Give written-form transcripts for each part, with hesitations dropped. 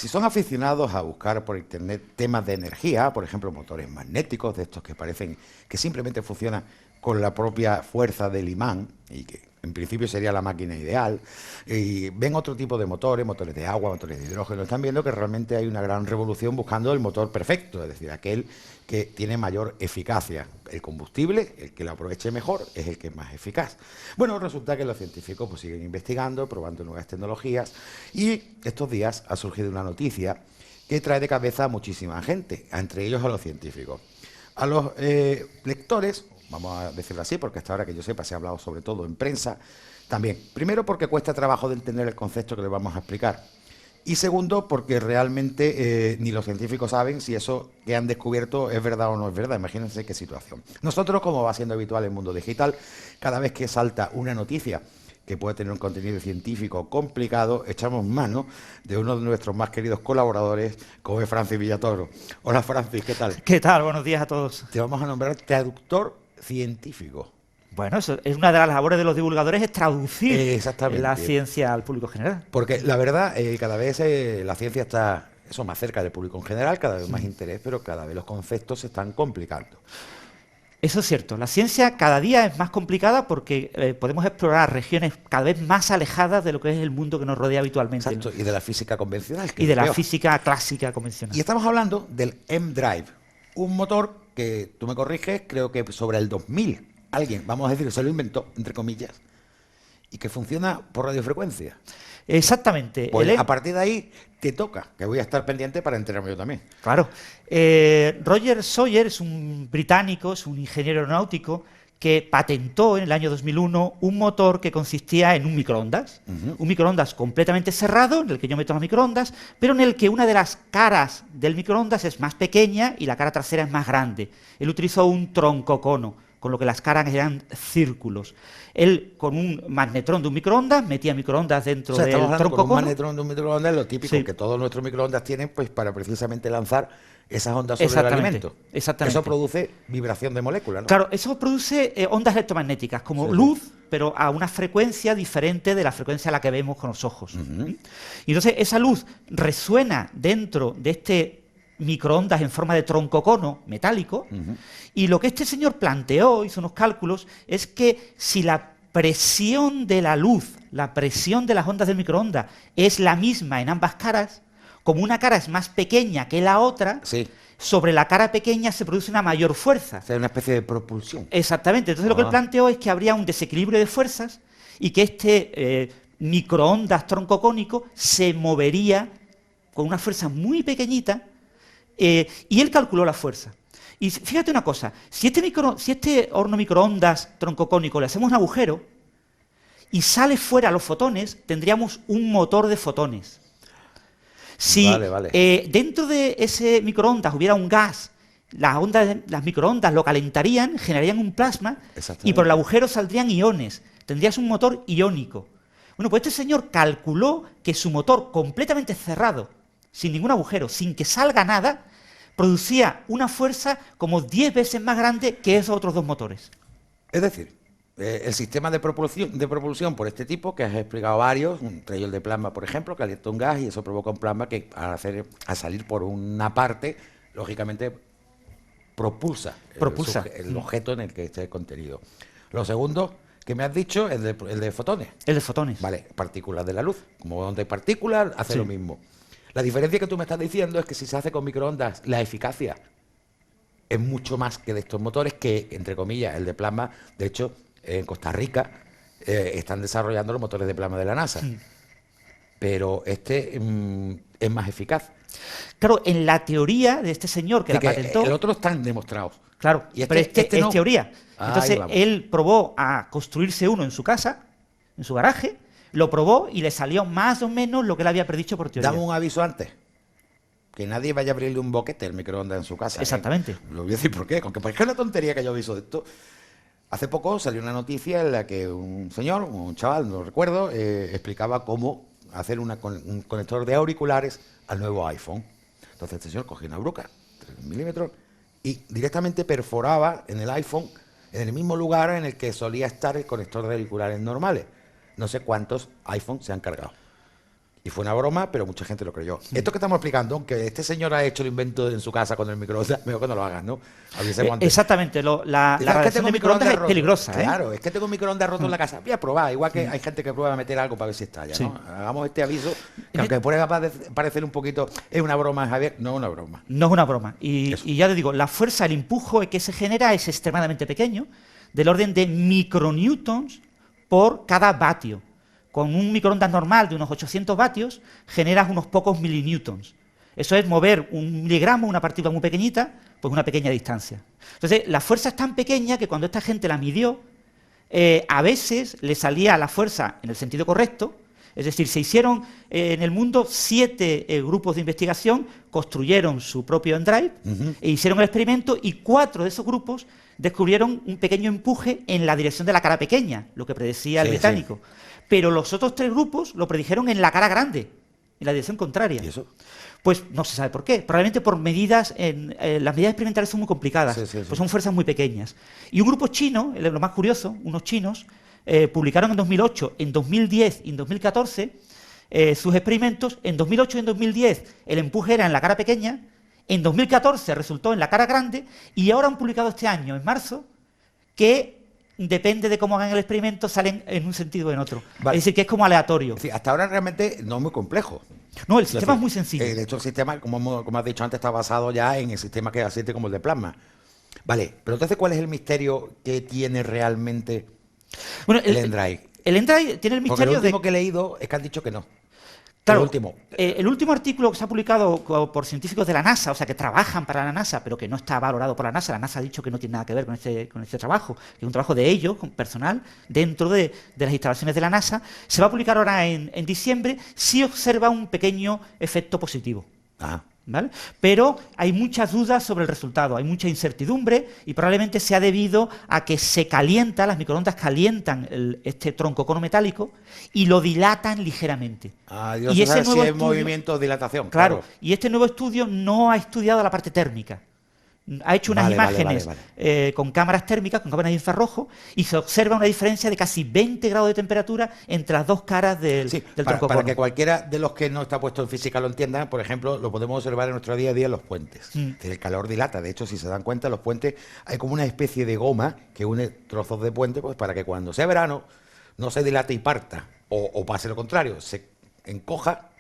Si son aficionados a buscar por internet temas de energía, por ejemplo, motores magnéticos, de estos que parecen que simplemente funcionan con la propia fuerza del imán, y que en principio sería la máquina ideal, y ven otro tipo de motores, motores de agua, motores de hidrógeno, están viendo que realmente hay una gran revolución buscando el motor perfecto, es decir, aquel que tiene mayor eficacia. El combustible, el que lo aproveche mejor, es el que es más eficaz. Bueno, resulta que los científicos pues siguen investigando, probando nuevas tecnologías, y estos días ha surgido una noticia que trae de cabeza a muchísima gente, entre ellos a los científicos. A los lectores, vamos a decirlo así, porque hasta ahora que yo sepa se ha hablado sobre todo en prensa, también. Primero porque cuesta trabajo de entender el concepto que les vamos a explicar. Y segundo, porque realmente ni los científicos saben si eso que han descubierto es verdad o no es verdad. Imagínense qué situación. Nosotros, como va siendo habitual en el mundo digital, cada vez que salta una noticia que puede tener un contenido científico complicado, echamos mano de uno de nuestros más queridos colaboradores, como es Francis Villatoro. Hola Francis, ¿qué tal? ¿Qué tal? Buenos días a todos. Te vamos a nombrar traductor científico. Bueno, eso es una de las labores de los divulgadores, es traducir la ciencia al público general. Porque la verdad, cada vez la ciencia está más cerca del público en general, cada vez más interés, pero cada vez los conceptos se están complicando. Eso es cierto. La ciencia cada día es más complicada porque podemos explorar regiones cada vez más alejadas de lo que es el mundo que nos rodea habitualmente. Exacto, y de la física convencional. Y de la física clásica convencional. Y estamos hablando del M-Drive, un motor que, tú me corriges, creo que sobre el 2000 alguien, vamos a decir, que se lo inventó, entre comillas, y que funciona por radiofrecuencia. Exactamente. Pues a partir de ahí te toca, que voy a estar pendiente para enterarme yo también. Claro. Roger Sawyer es un británico, es un ingeniero aeronáutico que patentó en el año 2001 un motor que consistía en un microondas. Un microondas completamente cerrado, en el que yo meto las microondas, pero en el que una de las caras del microondas es más pequeña y la cara trasera es más grande. Él utilizó un troncocono, con lo que las caras eran círculos. Él, con un magnetrón de un microondas, metía microondas dentro del troncocono. Con un magnetron de un microondas, lo típico que todos nuestros microondas tienen, pues para precisamente lanzar esas ondas sobre el alimento. Exactamente. Eso produce vibración de moléculas, ¿no? Claro, eso produce ondas electromagnéticas, como luz, pero a una frecuencia diferente de la frecuencia a la que vemos con los ojos. Y entonces esa luz resuena dentro de este microondas en forma de troncocono metálico, y lo que este señor planteó, hizo unos cálculos, es que si la presión de la luz, la presión de las ondas del microondas es la misma en ambas caras, como una cara es más pequeña que la otra, sobre la cara pequeña se produce una mayor fuerza. O sea, una especie de propulsión. Exactamente. Entonces lo que él planteó es que habría un desequilibrio de fuerzas y que este microondas troncocónico se movería con una fuerza muy pequeñita, y él calculó la fuerza. Y fíjate una cosa, si este horno microondas troncocónico le hacemos un agujero y sale fuera los fotones, tendríamos un motor de fotones. Si dentro de ese microondas hubiera un gas, las microondas lo calentarían, generarían un plasma y por el agujero saldrían iones. Tendrías un motor iónico. Bueno, pues este señor calculó que su motor completamente cerrado, sin ningún agujero, sin que salga nada, producía una fuerza como 10 veces más grande que esos otros dos motores. Es decir, el sistema de propulsión por este tipo, que has explicado varios, entre ellos el de plasma, por ejemplo, calienta un gas y eso provoca un plasma que al salir por una parte, lógicamente propulsa el objeto en el que esté contenido. Lo segundo que me has dicho es el de fotones. El de fotones. Vale, partículas de la luz. Como donde hay partículas, hace lo mismo. La diferencia que tú me estás diciendo es que si se hace con microondas, la eficacia es mucho más que de estos motores que, entre comillas, el de plasma. De hecho, en Costa Rica están desarrollando los motores de plasma de la NASA. Pero este es más eficaz. Claro, en la teoría de este señor que la patentó... El otro están demostrados. Claro, pero este no. Es teoría. Entonces, él probó a construirse uno en su casa, en su garaje, lo probó y le salió más o menos lo que él había predicho por teoría. Dame un aviso antes. Que nadie vaya a abrirle un boquete al microondas en su casa. Exactamente. Lo voy a decir por qué. Porque es una tontería que yo aviso de esto. Hace poco salió una noticia en la que un señor, un chaval, no lo recuerdo, explicaba cómo hacer un conector de auriculares al nuevo iPhone. Entonces este señor cogía una bruca, 3 milímetros, y directamente perforaba en el iPhone, en el mismo lugar en el que solía estar el conector de auriculares normales. No sé cuántos iPhones se han cargado. Y fue una broma, pero mucha gente lo creyó. Esto que estamos explicando, aunque este señor ha hecho el invento en su casa con el microondas, mejor que no lo hagas, ¿no? Avisemos antes. Exactamente, la radiación de microondas es peligrosa. Claro, es que tengo un microondas roto en la casa. Voy a probar, igual que hay gente que prueba a meter algo para ver si estalla, ¿no? Hagamos este aviso, que aunque pueda parecer un poquito, es una broma, Javier, no es una broma. No es una broma. Y ya te digo, la fuerza, el empuje que se genera es extremadamente pequeño, del orden de micronewtons por cada vatio. Con un microondas normal de unos 800 vatios, generas unos pocos milinewtons. Eso es mover un miligramo, una partícula muy pequeñita, pues una pequeña distancia. Entonces, la fuerza es tan pequeña que cuando esta gente la midió, a veces le salía la fuerza en el sentido correcto. Es decir, se hicieron en el mundo 7 grupos de investigación, construyeron su propio N-Drive e hicieron el experimento, y 4 de esos grupos descubrieron un pequeño empuje en la dirección de la cara pequeña, lo que predecía el británico. Pero los otros 3 grupos lo predijeron en la cara grande, en la dirección contraria. ¿Y eso? Pues no se sabe por qué. Probablemente por medidas, las medidas experimentales son muy complicadas, pues son fuerzas muy pequeñas. Y un grupo chino, lo más curioso, unos chinos, publicaron en 2008, en 2010 y en 2014 sus experimentos. En 2008 y en 2010 el empuje era en la cara pequeña, en 2014 resultó en la cara grande, y ahora han publicado este año, en marzo, que depende de cómo hagan el experimento, salen en un sentido o en otro. Vale. Es decir, que es como aleatorio. Es decir, hasta ahora realmente no es muy complejo. No, el sistema es muy sencillo. De hecho, el sistema, como has dicho antes, está basado ya en el sistema que asiste como el de plasma. Vale, pero entonces, ¿cuál es el misterio que tiene realmente el N-Drive? El N-Drive tiene el misterio de... Porque lo último que he leído es que han dicho que no. Claro, el último artículo que se ha publicado por científicos de la NASA, o sea, que trabajan para la NASA, pero que no está valorado por la NASA ha dicho que no tiene nada que ver con este trabajo, que es un trabajo de ellos, personal, dentro de las instalaciones de la NASA. Se va a publicar ahora en diciembre, sí observa un pequeño efecto positivo. ¿Vale? Pero hay muchas dudas sobre el resultado, hay mucha incertidumbre, y probablemente sea debido a que se calienta, las microondas calientan este troncocono metálico y lo dilatan ligeramente. Y ese nuevo estudio, movimiento de dilatación. Claro, y este nuevo estudio no ha estudiado la parte térmica. Ha hecho unas imágenes con cámaras térmicas, con cámaras de infrarrojo, y se observa una diferencia de casi 20 grados de temperatura entre las dos caras del troncocono. Para que cualquiera de los que no está puesto en física lo entienda, por ejemplo, lo podemos observar en nuestro día a día en los puentes. El calor dilata. De hecho, si se dan cuenta, en los puentes hay como una especie de goma que une trozos de puente, pues para que cuando sea verano no se dilate y parta, o pase lo contrario, se encoja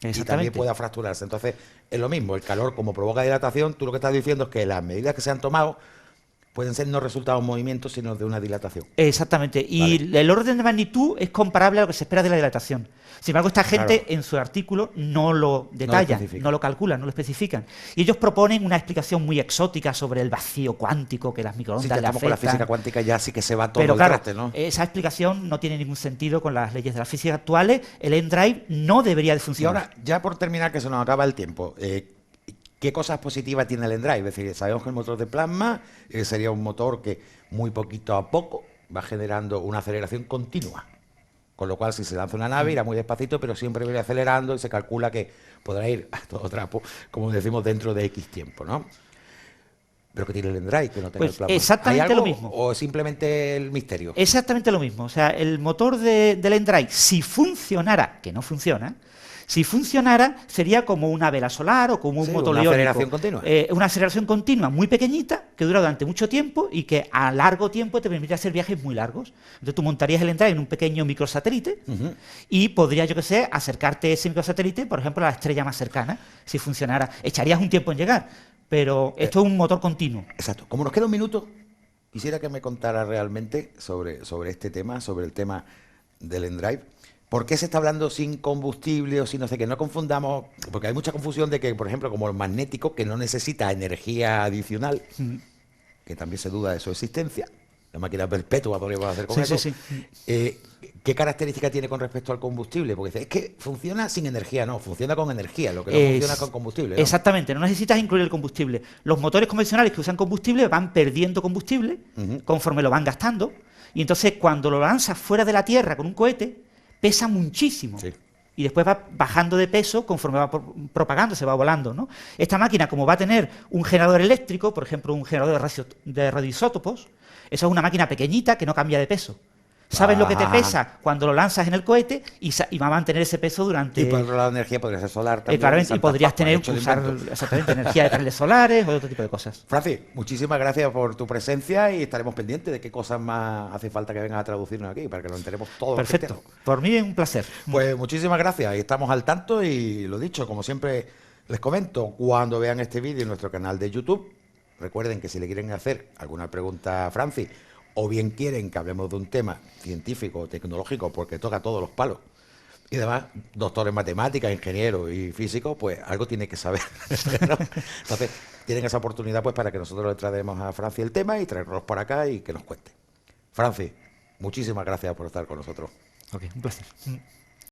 y también pueda fracturarse. Entonces, es lo mismo, el calor como provoca dilatación, tú lo que estás diciendo es que las medidas que se han tomado pueden ser no resultado de un movimiento, sino de una dilatación. Exactamente, y el orden de magnitud es comparable a lo que se espera de la dilatación. Sin embargo, esta gente en su artículo no lo detalla, no lo calcula, no lo especifican. Y ellos proponen una explicación muy exótica sobre el vacío cuántico que las microondas le afectan. Con la física cuántica ya sí que se va todo el traste, ¿no? Esa explicación no tiene ningún sentido con las leyes de la física actuales. El N-Drive no debería de funcionar. Y ahora, ya por terminar, que se nos acaba el tiempo, ¿qué cosas positivas tiene el N-Drive? Es decir, sabemos que el motor de plasma sería un motor que muy poquito a poco va generando una aceleración continua. Con lo cual, si se lanza una nave, irá muy despacito, pero siempre va acelerando, y se calcula que podrá ir a todo trapo, como decimos, dentro de X tiempo, ¿no? Pero que tiene el N-Drive, que no tenga el plasma. Exactamente ¿Hay algo, lo mismo. ¿O simplemente el misterio? Exactamente lo mismo. O sea, el motor del N-Drive, si funcionara, que no funciona, si funcionara, sería como una vela solar o como un motor eólico. Una aceleración continua. Una aceleración continua muy pequeñita, que dura durante mucho tiempo y que a largo tiempo te permite hacer viajes muy largos. Entonces tú montarías el N-Drive en un pequeño microsatélite y podrías, yo qué sé, acercarte ese microsatélite, por ejemplo, a la estrella más cercana, si funcionara. Echarías un tiempo en llegar, pero esto es un motor continuo. Exacto. Como nos queda un minuto, quisiera que me contara realmente sobre este tema, sobre el tema del N-Drive. ¿Por qué se está hablando sin combustible o sin no sé qué? No confundamos, porque hay mucha confusión de que, por ejemplo, como el magnético, que no necesita energía adicional, que también se duda de su existencia, la máquina perpetua podríamos hacer con eso. ¿Qué característica tiene con respecto al combustible? Porque es que funciona sin energía, no, funciona con energía, lo que no funciona con combustible, ¿no? Exactamente, no necesitas incluir el combustible. Los motores convencionales que usan combustible van perdiendo combustible conforme lo van gastando, y entonces cuando lo lanzas fuera de la Tierra con un cohete, pesa muchísimo. Y después va bajando de peso conforme va propagando, se va volando, ¿no? Esta máquina, como va a tener un generador eléctrico, por ejemplo, un generador de radioisótopos, esa es una máquina pequeñita que no cambia de peso. Sabes lo que te Ajá. pesa cuando lo lanzas en el cohete y va a mantener ese peso durante... Y por otro lado, la energía podría ser solar también. claramente, y Santa podrías Pascua, tener, he hecho el usar invento. exactamente energía de paneles solares o otro tipo de cosas. Francis, muchísimas gracias por tu presencia y estaremos pendientes de qué cosas más hace falta que vengas a traducirnos aquí para que lo enteremos todos los Perfecto. cristianos. Por mí es un placer. Pues muchísimas gracias y estamos al tanto y lo dicho, como siempre les comento, cuando vean este vídeo en nuestro canal de YouTube, recuerden que si le quieren hacer alguna pregunta a Francis o bien quieren que hablemos de un tema científico o tecnológico porque toca todos los palos y además doctor en matemáticas, ingeniero y físico, pues algo tiene que saber, ¿no? Entonces tienen esa oportunidad pues para que nosotros le traemos a Francis el tema y traernos por acá y que nos cuente. Francis, muchísimas gracias por estar con nosotros. Ok, un placer.